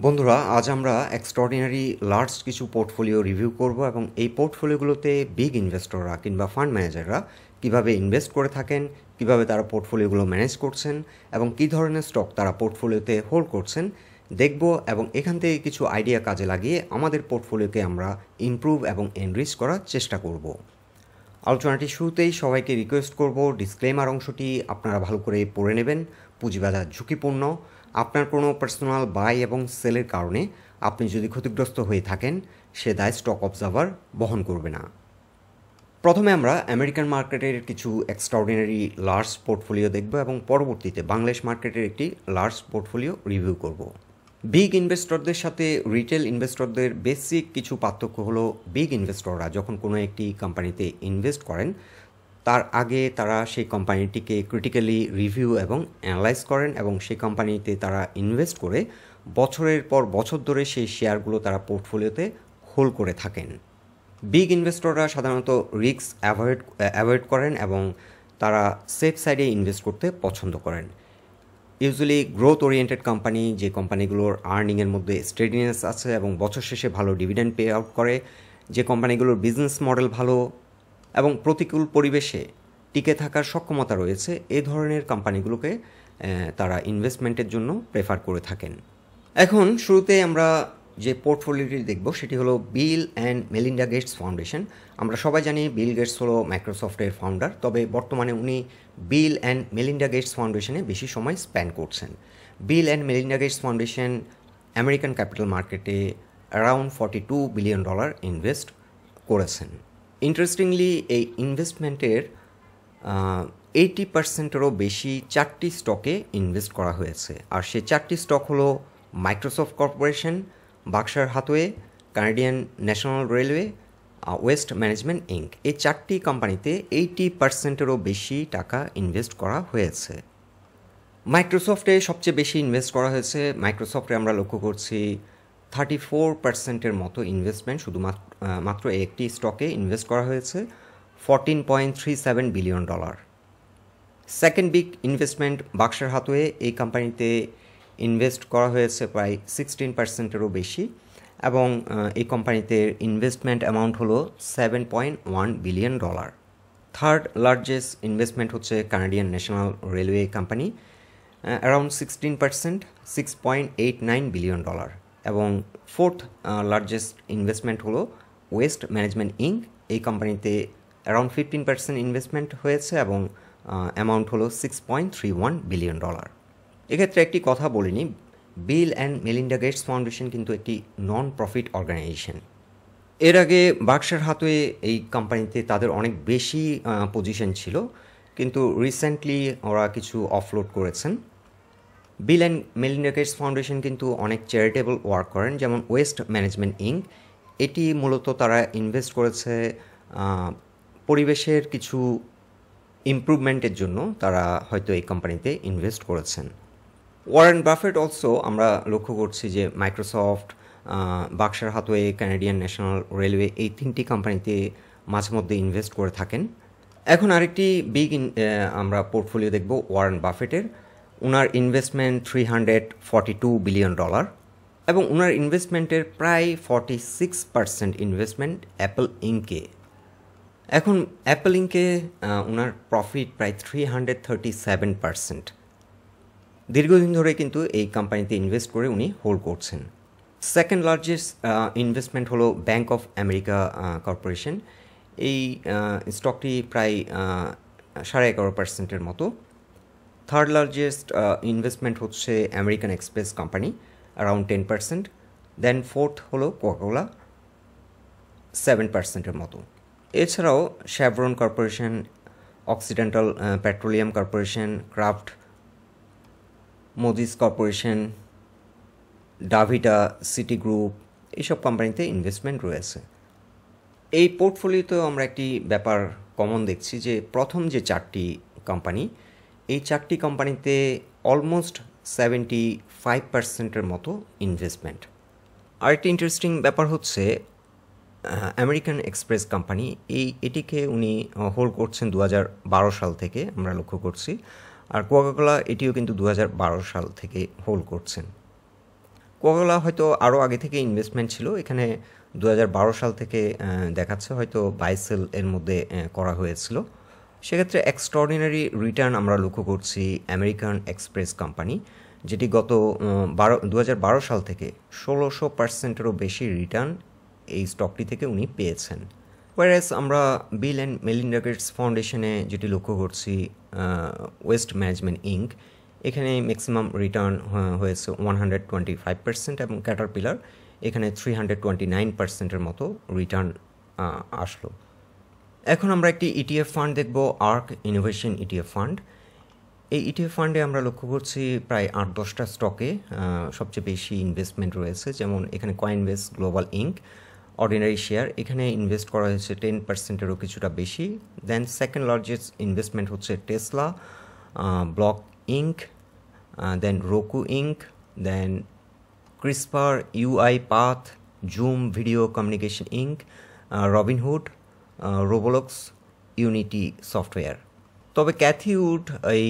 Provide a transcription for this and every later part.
বন্ধুরা, আজ আমরা এক্সট্রাঅর্ডিনারি লার্জ কিছু পোর্টফোলিও রিভিউ করব এবং এই পোর্টফোলিওগুলোতে বিগ ইনভেস্টররা কিংবা ফান্ড ম্যানেজাররা কিভাবে ইনভেস্ট করে থাকেন, কিভাবে তারা পোর্টফোলিওগুলো ম্যানেজ করছেন এবং কী ধরনের স্টক তারা পোর্টফোলিওতে হোল্ড করছেন দেখব এবং এখান থেকে কিছু আইডিয়া কাজে লাগিয়ে আমাদের পোর্টফোলিওকে আমরা ইমপ্রুভ এবং এনরিচ করার চেষ্টা করব। আলোচনাটি শুরুতেই সবাইকে রিকোয়েস্ট করব ডিসক্লেমার অংশটি আপনারা ভালো করে পড়ে নেবেন। পুঁজিবাজার ঝুঁকিপূর্ণ। আপনার কোনো পার্সোনাল বাই এবং সেলের কারণে আপনি যদি ক্ষতিগ্রস্ত হয়ে থাকেন সে দায় স্টক অবজার্ভার বহন করবে না। প্রথমে আমরা আমেরিকান মার্কেটের কিছু এক্সট্রাঅর্ডিনারি লার্জ পোর্টফোলিও দেখব এবং পরবর্তীতে বাংলাদেশ মার্কেটের একটি লার্জ পোর্টফোলিও রিভিউ করব। বিগ ইনভেস্টরদের সাথে রিটেল ইনভেস্টরদের বেসিক কিছু পার্থক্য হলো, বিগ ইনভেস্টররা যখন কোনো একটি কোম্পানিতে ইনভেস্ট করেন তার আগে তারা সেই কোম্পানিটিকে ক্রিটিক্যালি রিভিউ এবং অ্যানালাইজ করেন এবং সেই কোম্পানিতে তারা ইনভেস্ট করে বছরের পর বছর ধরে সেই শেয়ারগুলো তারা পোর্টফোলিওতে হোল্ড করে থাকেন। বিগ ইনভেস্টররা সাধারণত রিস্ক অ্যাভয়েড করেন এবং তারা সেফ সাইডে ইনভেস্ট করতে পছন্দ করেন। ইউজুয়ালি গ্রোথ ওরিয়েন্টেড কোম্পানি, যে কোম্পানিগুলোর আর্নিংয়ের মধ্যে স্টেডিনেস আছে এবং বছর শেষে ভালো ডিভিডেন্ড পে আউট করে, যে কোম্পানিগুলোর বিজনেস মডেল ভালো এবং প্রতিকূল পরিবেশে টিকে থাকার সক্ষমতা রয়েছে, এই ধরনের কোম্পানিগুলোকে তারা ইনভেস্টমেন্টের জন্য প্রেফার করে থাকেন। এখন শুরুতে আমরা যে পোর্টফোলিওটি দেখব সেটি হলো বিল অ্যান্ড মেলিন্ডা গেটস ফাউন্ডেশন। আমরা সবাই জানি বিল গেটস হলো মাইক্রোসফটের ফাউন্ডার, তবে বর্তমানে উনি বিল অ্যান্ড মেলিন্ডা গেটস ফাউন্ডেশনে বেশি সময় স্পেন্ড করছেন। Bill and Melinda Gates foundation American capital মার্কেটে অ্যারাউন্ড $42 বিলিয়ন ইনভেস্ট করেছেন। ইন্টারেস্টিংলি এই ইনভেস্টমেন্টের 80%-এরও বেশি 4টি স্টকে ইনভেস্ট করা হয়েছে, আর সেই 4টি স্টক হলো Microsoft corporation, Berkshire Hathaway, Canadian National Railway, Waste Management Inc. এই 4টি কোম্পানিতে 80%-এরও বেশি টাকা ইনভেস্ট করা হয়েছে। মাইক্রোসফটে সবচেয়ে বেশি ইনভেস্ট করা হয়েছে। মাইক্রোসফটে আমরা লক্ষ্য করছি 34%-এর মতো ইনভেস্টমেন্ট শুধুমাত্র একটি স্টকে ইনভেস্ট করা হয়েছে, $14.37 billion. Second big investment Berkshire Hathaway, এই কোম্পানিতে ইনভেস্ট করা হয়েছে প্রায় 16%-এরও বেশি এবং এই কোম্পানিতে ইনভেস্টমেন্ট অ্যামাউন্ট হলো $7.1 বিলিয়ন। থার্ড লার্জেস্ট ইনভেস্টমেন্ট হচ্ছে Canadian National railway company, around 16%, $6.89 billion. এবং ফোর্থ লার্জেস্ট ইনভেস্টমেন্ট হলো ওয়েস্ট ম্যানেজমেন্ট ইঙ্ক, এই কোম্পানিতে অ্যারাউন্ড 15% ইনভেস্টমেন্ট হয়েছে এবং অ্যামাউন্ট হলো $6.31 বিলিয়ন। এক্ষেত্রে একটি কথা বলিনি, বিল অ্যান্ড মেলিন্ডা গেটস ফাউন্ডেশন কিন্তু একটি নন প্রফিট অর্গানাইজেশন। এর আগে বার্কশায়ার হাথওয়ে এই কোম্পানিতে তাদের অনেক বেশি পজিশন ছিল, কিন্তু রিসেন্টলি ওরা কিছু অফলোড করেছেন। বিল অ্যান্ড মেলিন্ডা গেটস ফাউন্ডেশন কিন্তু অনেক চ্যারিটেবল ওয়ার্ক করেন, যেমন ওয়েস্ট ম্যানেজমেন্ট ইঙ্ক, এটি মূলত তারা ইনভেস্ট করেছে পরিবেশের কিছু ইমপ্রুভমেন্টের জন্য, তারা হয়তো এই কোম্পানিতে ইনভেস্ট করেছেন। ওয়ারেন বাফেট অলসো আমরা লক্ষ্য করছি যে Microsoft, Berkshire Hathaway, Canadian National Railway, এই 3টি কোম্পানিতে মাঝে মধ্যে ইনভেস্ট করে থাকেন। এখন আরেকটি বিগ আমরা পোর্টফোলিও দেখব ওয়ারেন বাফেটের। ওনার ইনভেস্টমেন্ট $342 বিলিয়ন এবং ওনার ইনভেস্টমেন্টের প্রায় 46% ইনভেস্টমেন্ট অ্যাপল ইঙ্কে। এখন অ্যাপল ইঙ্কে ওনার প্রফিট প্রায় 337%। দীর্ঘদিন ধরে কিন্তু এই কোম্পানিতে ইনভেস্ট করে উনি হোল্ড করছেন। সেকেন্ড লার্জেস্ট ইনভেস্টমেন্ট হলো ব্যাংক অফ আমেরিকা কর্পোরেশন, এই স্টকটি প্রায় 11.5%-এর মতো। থার্ড লার্জেস্ট ইনভেস্টমেন্ট হচ্ছে American Express company, around 10%। Then fourth হলো কোকা-কোলা, 7%-এর মতো। এছাড়াও Chevron corporation, Occidental Petroleum corporation, Kraft, Moody's corporation, DaVita, Citigroup, এইসব কোম্পানিতে ইনভেস্টমেন্ট রয়েছে। এই পোর্টফোলিওতেও আমরা একটি ব্যাপার কমন দেখছি যে প্রথম যে 4টি কোম্পানি, এই 4টি কোম্পানিতে অলমোস্ট 75%-এর মতো ইনভেস্টমেন্ট। আরেকটি ইন্টারেস্টিং ব্যাপার হচ্ছে আমেরিকান এক্সপ্রেস কোম্পানি, এটিকে উনি হোল্ড করছেন 2012 সাল থেকে আমরা লক্ষ্য করছি, আর কোকা-কোলা এটিও কিন্তু 2012 সাল থেকে হোল্ড করছেন। কোকাকোলা হয়তো আরও আগে থেকে ইনভেস্টমেন্ট ছিল, এখানে 2012 সাল থেকে দেখাচ্ছে হয়তো বাই সেল এর মধ্যে করা হয়েছিল। সেক্ষেত্রে এক্সট্রাঅর্ডিনারি রিটার্ন আমরা লক্ষ্য করছি আমেরিকান এক্সপ্রেস কোম্পানি, যেটি গত 2012 সাল থেকে 1600%-এরও বেশি রিটার্ন এই স্টকটি থেকে উনি পেয়েছেন। ওয়ারেস আমরা বিল অ্যান্ড মেলিন্ডা গেটস ফাউন্ডেশনে যেটি লক্ষ্য করছি ওয়েস্ট ম্যানেজমেন্ট ইঙ্ক, এখানে ম্যাক্সিমাম রিটার্ন হয়েছে 125% এবং ক্যাটারপিলার এখানে 329%-এর মতো রিটার্ন আসলো। এখন আমরা একটি ইটিএফ ফান্ড দেখব, আর্ক ইনোভেশন ইটিএফ ফান্ড। এই ইটিএফ ফান্ডে আমরা লক্ষ্য করছি প্রায় 8-10টা স্টকে সবচেয়ে বেশি ইনভেস্টমেন্ট রয়েছে, যেমন এখানে Coinbase Global Inc ordinary share, এখানে ইনভেস্ট করা হয়েছে 10%-এরও কিছুটা বেশি। দেন সেকেন্ড লার্জেস্ট ইনভেস্টমেন্ট হচ্ছে Tesla, Block Inc, then Roku Inc, then CRISPR, UiPath, Zoom video communication Inc, Robinhood, Roblox, Unity software. তবে ক্যাথি উড এই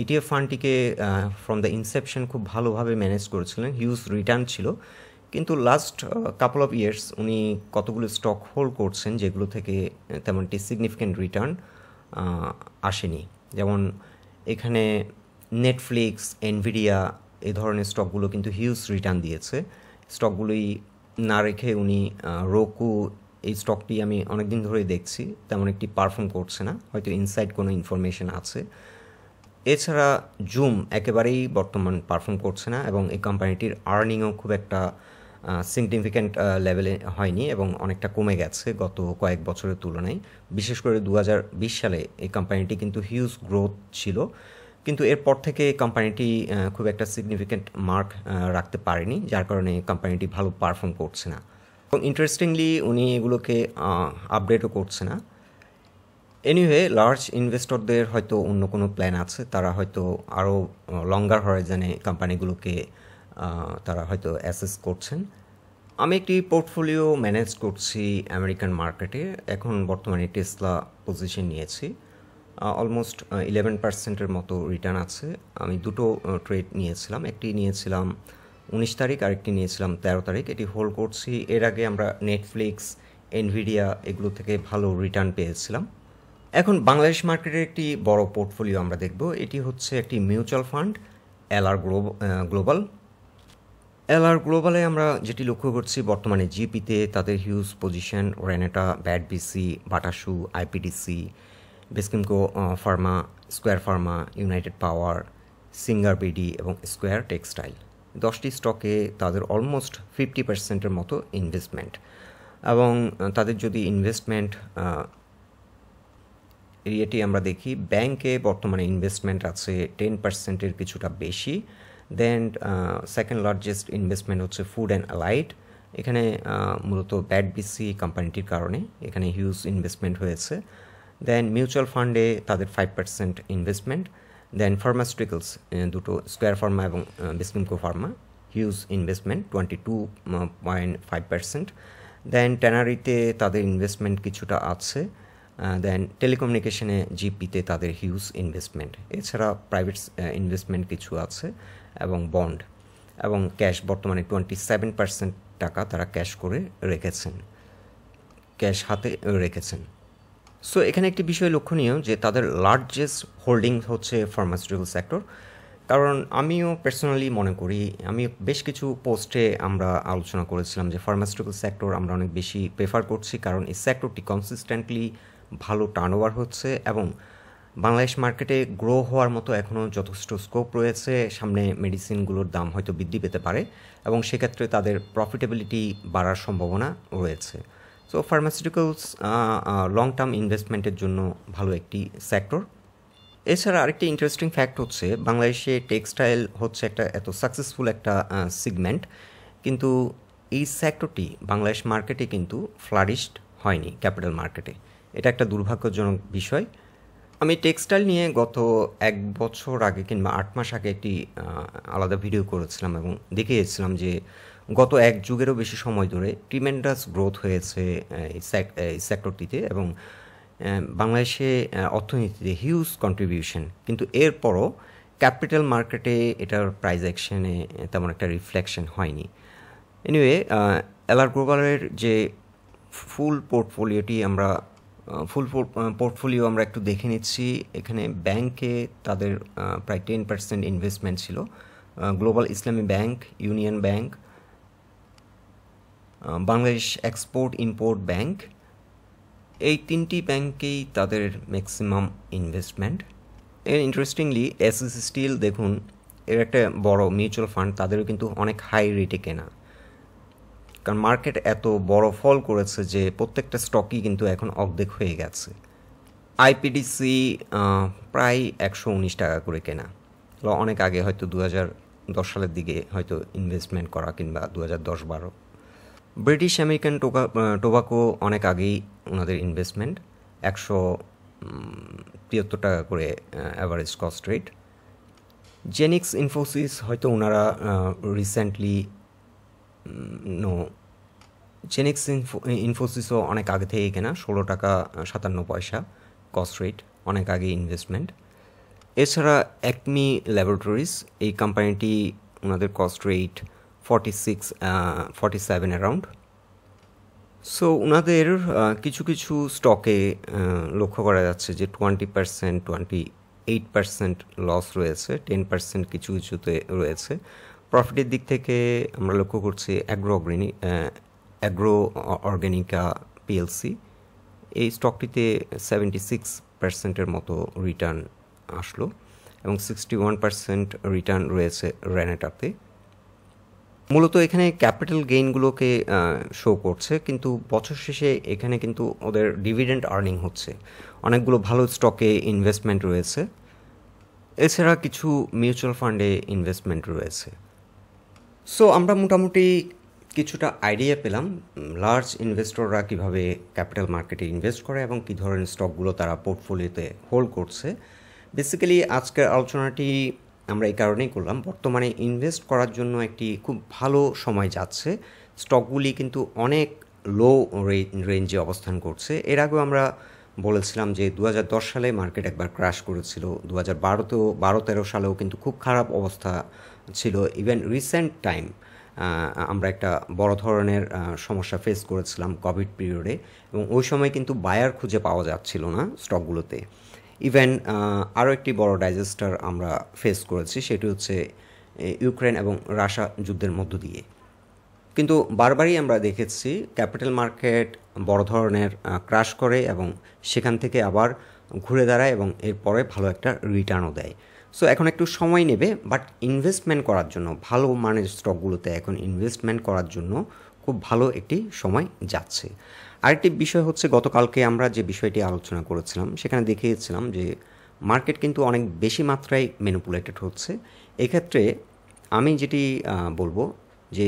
ইটিএফ ফান্ডটিকে ফ্রম দ্য ইনসেপশন খুব ভালোভাবে ম্যানেজ করেছিলেন, হিউজ রিটার্ন ছিল, কিন্তু last couple of years উনি কতগুলো স্টক হোল্ড করছেন যেগুলো থেকে তেমনটি সিগনিফিক্যান্ট রিটার্ন আসেনি। যেমন এখানে নেটফ্লিক্স, এনভিডিয়া এই ধরনের স্টকগুলো কিন্তু হিউজ রিটার্ন দিয়েছে। স্টকগুলোই না রেখে উনি রোকু, এই স্টকটি আমি অনেকদিন ধরেই দেখছি, তেমন একটি পারফর্ম করছে না, হয়তো ইনসাইড কোনো ইনফরমেশন আছে। এছাড়া জুম একেবারেই বর্তমান পারফর্ম করছে না এবং এই কোম্পানিটির আর্নিংও খুব একটা সিগনিফিক্যান্ট লেভেলে হয়নি এবং অনেকটা কমে গেছে গত কয়েক বছরের তুলনায়। বিশেষ করে 2020 সালে এই কোম্পানিটি কিন্তু হিউজ গ্রোথ ছিল, কিন্তু এরপর থেকে কোম্পানিটি খুব একটা সিগনিফিক্যান্ট মার্ক রাখতে পারেনি, যার কারণে কোম্পানিটি ভালো পারফর্ম করছে না এবং ইন্টারেস্টিংলি উনি এগুলোকে আপডেটও করছে না। এনিওয়ে, লার্জ ইনভেস্টরদের হয়তো অন্য কোনো প্ল্যান আছে, তারা হয়তো আরও লঙ্গার হরাইজনে কোম্পানিগুলোকে তারা হয়তো অ্যাসেস করছেন। আমি একটি পোর্টফোলিও ম্যানেজ করছি আমেরিকান মার্কেটে, এখন বর্তমানে টেসলা পজিশন নিয়েছি, অলমোস্ট 11%-এর মতো রিটার্ন আছে। আমি দুটো ট্রেড নিয়েছিলাম, একটি নিয়েছিলাম 19 তারিখ, আরেকটি নিয়েছিলাম 13 তারিখ, এটি হোল্ড করছি। এর আগে আমরা নেটফ্লিক্স, এনভিডিয়া এগুলো থেকে ভালো রিটার্ন পেয়েছিলাম। এখন বাংলাদেশ মার্কেটের একটি বড় পোর্টফোলিও আমরা দেখব, এটি হচ্ছে একটি মিউচুয়াল ফান্ড এলআর গ্লোবাল। এলআর গ্লোবালে আমরা যেটি লক্ষ্য করছি বর্তমানে জিপিতে তাদের হিউজ পজিশন, রেনেটা, ব্যাডবিসি, বাটাসু, IPDC, Beximco pharma, Square pharma, United Power, Singer BD এবং স্কোয়ার টেক্সটাইল। 10টি স্টকে তাদের অলমোস্ট 50%-এর মতো ইনভেস্টমেন্ট এবং তাদের যদি ইনভেস্টমেন্ট এটি আমরা দেখি, ব্যাংকে বর্তমানে ইনভেস্টমেন্ট আছে 10%-এর কিছুটা বেশি। দেন সেকেন্ড লার্জেস্ট ইনভেস্টমেন্ট হচ্ছে ফুড অ্যান্ড অ্যালাইড, এখানে মূলত ব্যাডবিসি কোম্পানিটির কারণে এখানে হিউজ ইনভেস্টমেন্ট হয়েছে। দেন মিউচুয়াল ফান্ডে তাদের 5% ইনভেস্টমেন্ট। দেন ফার্মাসিউটিক্যালস দুটো, স্কোয়ার ফার্মা এবং বেসকিমকো ফার্মা, হিউজ ইনভেস্টমেন্ট 22.5%। দেন ট্যানারিতে তাদের ইনভেস্টমেন্ট কিছুটা আছে। দেন টেলিকমিউনিকেশনে জিপিতে তাদের হিউজ ইনভেস্টমেন্ট, এছাড়া প্রাইভেট ইনভেস্টমেন্ট কিছু আছে এবং বন্ড এবং ক্যাশ, বর্তমানে 27% টাকা তারা ক্যাশ করে রেখেছেন, ক্যাশ হাতে রেখেছেন। সো এখানে একটি বিষয় লক্ষণীয় যে তাদের লার্জেস্ট হোল্ডিং হচ্ছে ফার্মাসিউটিক্যাল সেক্টর, কারণ আমিও পার্সোনালি মনে করি, আমি বেশ কিছু পোস্টে আমরা আলোচনা করেছিলাম যে ফার্মাসিউটিক্যাল সেক্টর আমরা অনেক বেশি প্রেফার করছি, কারণ এই সেক্টরটি কনসিস্টেন্টলি ভালো টার্নওভার হচ্ছে এবং বাংলাদেশ মার্কেটে গ্রো হওয়ার মতো এখনও যথেষ্ট স্কোপ রয়েছে। সামনে মেডিসিনগুলোর দাম হয়তো বৃদ্ধি পেতে পারে এবং সেক্ষেত্রে তাদের প্রফিটেবিলিটি বাড়ার সম্ভাবনা রয়েছে। সো ফার্মাসিউটিক্যালস লং টার্ম ইনভেস্টমেন্টের জন্য ভালো একটি সেক্টর। এছাড়া আরেকটি ইন্টারেস্টিং ফ্যাক্ট হচ্ছে বাংলাদেশে টেক্সটাইল হচ্ছে একটা এত সাকসেসফুল একটা সেগমেন্ট, কিন্তু এই সেক্টরটি বাংলাদেশ মার্কেটে কিন্তু ফ্লারিশড হয়নি ক্যাপিটাল মার্কেটে, এটা একটা দুর্ভাগ্যজনক বিষয়। আমি টেক্সটাইল নিয়ে গত 1 বছর আগে কিংবা 8 মাস আগে একটি আলাদা ভিডিও করেছিলাম এবং দেখিয়েছিলাম যে গত 1 যুগেরও বেশি সময় ধরে ট্রিমেন্ডাস গ্রোথ হয়েছে এই সেক্টরটিতে এবং বাংলাদেশে অর্থনীতিতে হিউজ কন্ট্রিবিউশন, কিন্তু এরপরও ক্যাপিটাল মার্কেটে এটার প্রাইস অ্যাকশনে তেমন একটা রিফ্লেকশন হয়নি। এনিওয়ে, এলআর গ্লোবালের যে ফুল পোর্টফোলিও আমরা একটু দেখে নিচ্ছি। এখানে ব্যাংকে তাদের প্রায় 10% ইনভেস্টমেন্ট ছিল। গ্লোবাল ইসলামী bank, union bank, Bangladesh export import bank, এই 3টি ব্যাংকেই তাদের ম্যাক্সিমাম ইনভেস্টমেন্ট। এর ইন্টারেস্টিংলি এসএসসি স্টিল দেখুন, এর একটা বড় মিউচুয়াল ফান্ড, তাদেরও কিন্তু অনেক হাই রেটে কেনা, কারণ মার্কেট এত বড় ফল করেছে যে প্রত্যেকটা স্টকই কিন্তু এখন অর্ধেক হয়ে গেছে। আইপিডিসি প্রায় 119 টাকা করে কেনা, অনেক আগে হয়তো 2010 সালের দিকে হয়তো ইনভেস্টমেন্ট করা, কিংবা 2010-12। ব্রিটিশ আমেরিকান টোবাকো অনেক আগেই ওনাদের ইনভেস্টমেন্ট, 173 টাকা করে average cost rate. Xenix Infosys হয়তো ওনারা রিসেন্টলি জেনিক্স ইনফোসিসও অনেক আগে থেকেই কেনা, 16 টাকা 57 পয়সা কস্ট রেট, অনেক আগে ইনভেস্টমেন্ট। এছাড়া অ্যাকমি ল্যাবরেটরিজ, এই কোম্পানিটি ওনাদের কস্ট রেট 47 অ্যারাউন্ড। সো ওনাদের কিছু কিছু স্টকে লক্ষ্য করা যাচ্ছে যে 20%, 28% লস রয়েছে, 10% কিছু কিছুতে রয়েছে। প্রফিটের দিক থেকে আমরা লক্ষ্য করছি অ্যাগ্রো অর্গানিকা পিএলসি, এই স্টকটিতে 76%-এর মতো রিটার্ন আসলো, এবং 61% রিটার্ন রয়েছে রেনেটাতে। মূলত এখানে ক্যাপিটাল গেইনগুলোকে শো করছে, কিন্তু বছর শেষে এখানে কিন্তু ওদের ডিভিডেন্ড আর্নিং হচ্ছে, অনেকগুলো ভালো স্টকে ইনভেস্টমেন্ট রয়েছে, এছাড়া কিছু মিউচুয়াল ফান্ডে ইনভেস্টমেন্ট রয়েছে। সো আমরা মোটামুটি কিছুটা আইডিয়া পেলাম লার্জ ইনভেস্টররা কীভাবে ক্যাপিটাল মার্কেটে ইনভেস্ট করে এবং কী ধরনের স্টকগুলো তারা পোর্টফোলিওতে হোল্ড করছে। বেসিক্যালি আজকের আলোচনাটি আমরা এই কারণেই করলাম, বর্তমানে ইনভেস্ট করার জন্য একটি খুব ভালো সময় যাচ্ছে। স্টকগুলি কিন্তু অনেক লো রেঞ্জে অবস্থান করছে। এর আগেও আমরা বলেছিলাম যে 2010 সালে মার্কেট একবার ক্র্যাশ করেছিল, 2012-13 সালেও কিন্তু খুব খারাপ অবস্থা ছিল। ইভেন রিসেন্ট টাইম আমরা একটা বড় ধরনের সমস্যা ফেস করেছিলাম কোভিড পিরিয়ডে, এবং ওই সময় কিন্তু বায়ার খুঁজে পাওয়া যাচ্ছিল না স্টকগুলোতে। ইভেন আরও একটি বড় ডাইজেস্টার আমরা ফেস করেছি, সেটি হচ্ছে ইউক্রেন এবং রাশিয়া যুদ্ধের মধ্য দিয়ে। কিন্তু বারবারই আমরা দেখেছি ক্যাপিটাল মার্কেট বড় ধরনের ক্র্যাশ করে এবং সেখান থেকে আবার ঘুরে দাঁড়ায় এবং এরপরে ভালো একটা রিটার্নও দেয়। সো এখন একটু সময় নেবে, বাট ইনভেস্টমেন্ট করার জন্য ভালো মানের স্টকগুলোতে এখন ইনভেস্টমেন্ট করার জন্য খুব ভালো একটি সময় যাচ্ছে। আরেকটি বিষয় হচ্ছে, গতকালকে আমরা যে বিষয়টি আলোচনা করেছিলাম সেখানে দেখিয়েছিলাম যে মার্কেট কিন্তু অনেক বেশি মাত্রায় ম্যানিপুলেটেড হচ্ছে। এক্ষেত্রে আমি যেটি বলবো যে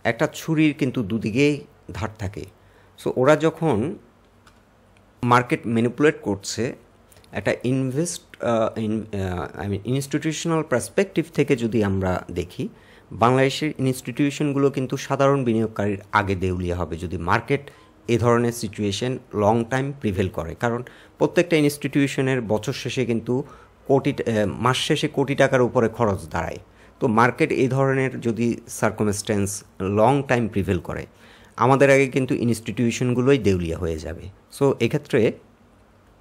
একটা ছুরির কিন্তু দুদিকেই ধার থাকে। সো ওরা যখন মার্কেট ম্যানিপুলেট করছে, একটা ইনস্টিটিউশনাল পার্সপেক্টিভ থেকে যদি আমরা দেখি, বাংলাদেশের ইনস্টিটিউশনগুলো কিন্তু সাধারণ বিনিয়োগকারীর আগে দেউলিয়া হবে যদি মার্কেট এ ধরনের সিচুয়েশন লং টাইম প্রিভেল করে। কারণ প্রত্যেকটা ইনস্টিটিউশনের বছর শেষে কিন্তু মাস শেষে কোটি টাকার উপরে খরচ দাঁড়ায়। তো মার্কেট এই ধরনের যদি সার্কামস্ট্যান্স লং টাইম প্রিভেল করে, আমাদের আগে কিন্তু ইনস্টিটিউশনগুলোই দেউলিয়া হয়ে যাবে। সো এক্ষেত্রে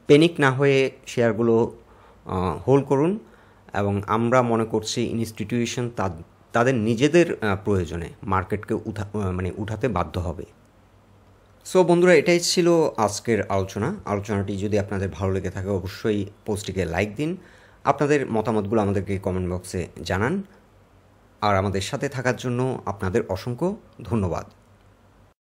প্যানিক না হয়ে শেয়ারগুলো হোল্ড করুন, এবং আমরা মনে করছি ইনস্টিটিউশন তাদের নিজেদের প্রয়োজনে মার্কেটকে উঠাতে বাধ্য হবে। সো বন্ধুরা, এটাই ছিল আজকের আলোচনাটি যদি আপনাদের ভালো লেগে থাকে অবশ্যই পোস্টটিকে লাইক দিন, আপনাদের মতামতগুলো আমাদেরকে কমেন্ট বক্সে জানান, আর আমাদের সাথে থাকার জন্য আপনাদের অসংখ্য ধন্যবাদ।